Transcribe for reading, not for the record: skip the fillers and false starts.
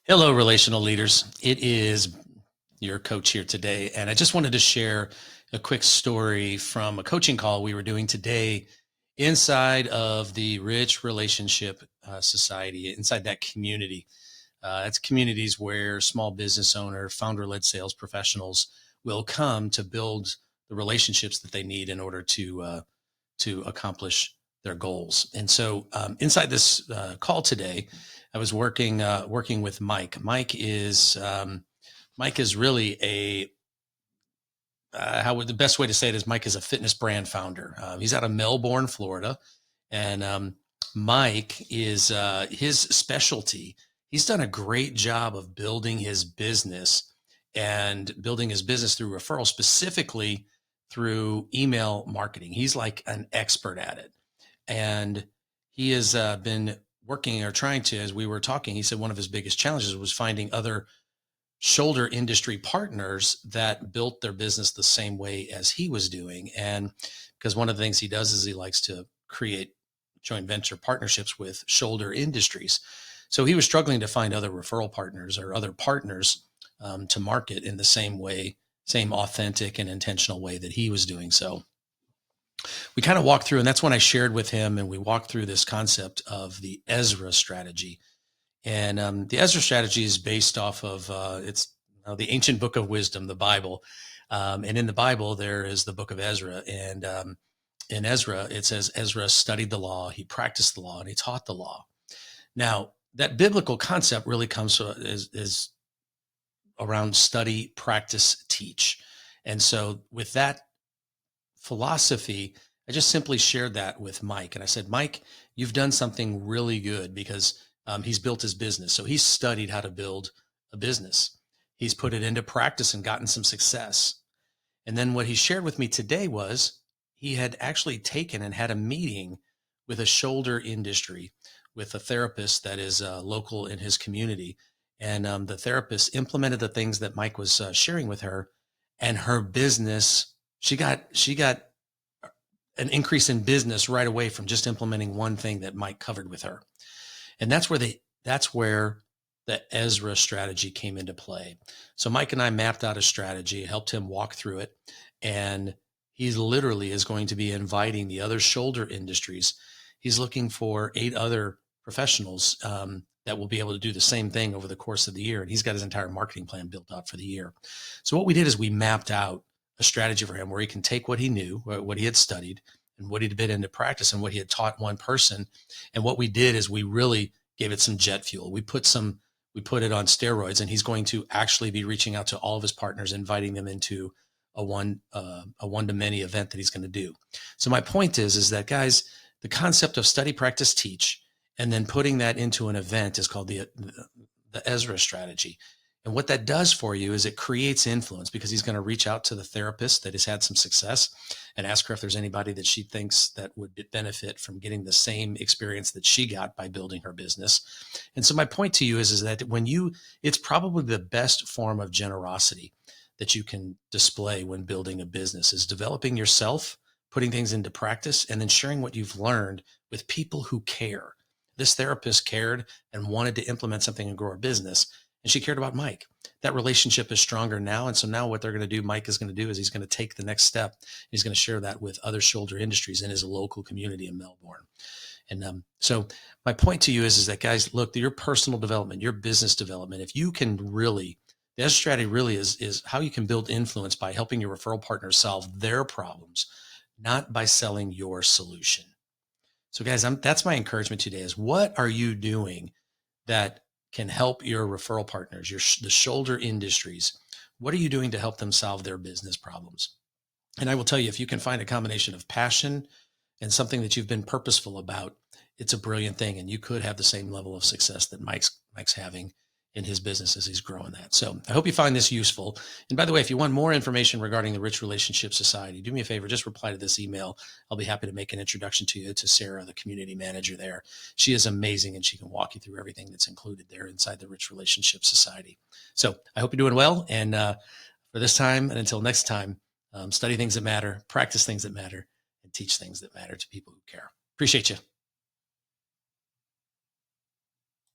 Hello, relational leaders. It is your coach here today. And I just wanted to share a quick story from a coaching call we were doing today inside of the Rich Relationship Society, inside that community. It's communities where small business owner, founder led sales professionals will come to build the relationships that they need in order to accomplish their goals. And so inside this call today, I was working with Mike. Mike is really a how would the best way to say it is Mike is a fitness brand founder. He's out of Melbourne, Florida, and Mike is his specialty. He's done a great job of building his business through referral, specifically through email marketing. He's like an expert at it. And he has been working or trying to, as we were talking, he said one of his biggest challenges was finding other shoulder industry partners that built their business the same way as he was doing. And because one of the things he does is he likes to create joint venture partnerships with shoulder industries. So he was struggling to find other referral partners or other partners to market in the same way, same authentic and intentional way that he was doing so. We kind of walked through, and that's when I shared with him, and we walked through this concept of the Ezra strategy. And the Ezra strategy is based off of the ancient book of wisdom, the Bible. And in the Bible, there is the book of Ezra. And in Ezra, it says Ezra studied the law, he practiced the law, and he taught the law. Now, that biblical concept really comes is around study, practice, teach. And so with that philosophy, I just simply shared that with Mike. And I said, Mike, you've done something really good because he's built his business. So he's studied how to build a business. He's put it into practice and gotten some success. And then what he shared with me today was he had actually taken and had a meeting with a shoulder industry with a therapist that is local in his community. And the therapist implemented the things that Mike was sharing with her, and her business, she got an increase in business right away from just implementing one thing that Mike covered with her. And that's where the Ezra strategy came into play. So Mike and I mapped out a strategy, helped him walk through it. And he literally is going to be inviting the other shoulder industries. He's looking for 8 other professionals that will be able to do the same thing over the course of the year. And he's got his entire marketing plan built out for the year. So what we did is we mapped out a strategy for him where he can take what he knew, what he had studied, and what he'd been into practice and what he had taught one person. And what we did is we really gave it some jet fuel. We put it on steroids, and he's going to actually be reaching out to all of his partners, inviting them into a one-to-many event that he's going to do. So my point is that, guys, the concept of study, practice, teach, and then putting that into an event is called the Ezra strategy. And what that does for you is it creates influence, because he's going to reach out to the therapist that has had some success and ask her if there's anybody that she thinks that would benefit from getting the same experience that she got by building her business. And so my point to you is that it's probably the best form of generosity that you can display when building a business is developing yourself, putting things into practice, and then sharing what you've learned with people who care. This therapist cared and wanted to implement something and grow her business. And she cared about Mike. That relationship is stronger now. And so now what they're going to do, Mike is going to do, is he's going to take the next step. He's going to share that with other shoulder industries in his local community in Melbourne. And so my point to you is that, guys, look, your personal development, your business development, if you can really, the Ezra strategy really is how you can build influence by helping your referral partners solve their problems, not by selling your solution. So guys, that's my encouragement today is, what are you doing that can help your referral partners, the shoulder industries? What are you doing to help them solve their business problems? And I will tell you, if you can find a combination of passion and something that you've been purposeful about, it's a brilliant thing. And you could have the same level of success that Mike's having in his business as he's growing that. So I hope you find this useful. And by the way, if you want more information regarding the Rich Relationship Society, do me a favor, just reply to this email. I'll be happy to make an introduction to you to Sarah, the community manager there. She is amazing, and she can walk you through everything that's included there inside the Rich Relationship Society. So I hope you're doing well. And for this time, and until next time, study things that matter, practice things that matter, and teach things that matter to people who care. Appreciate you.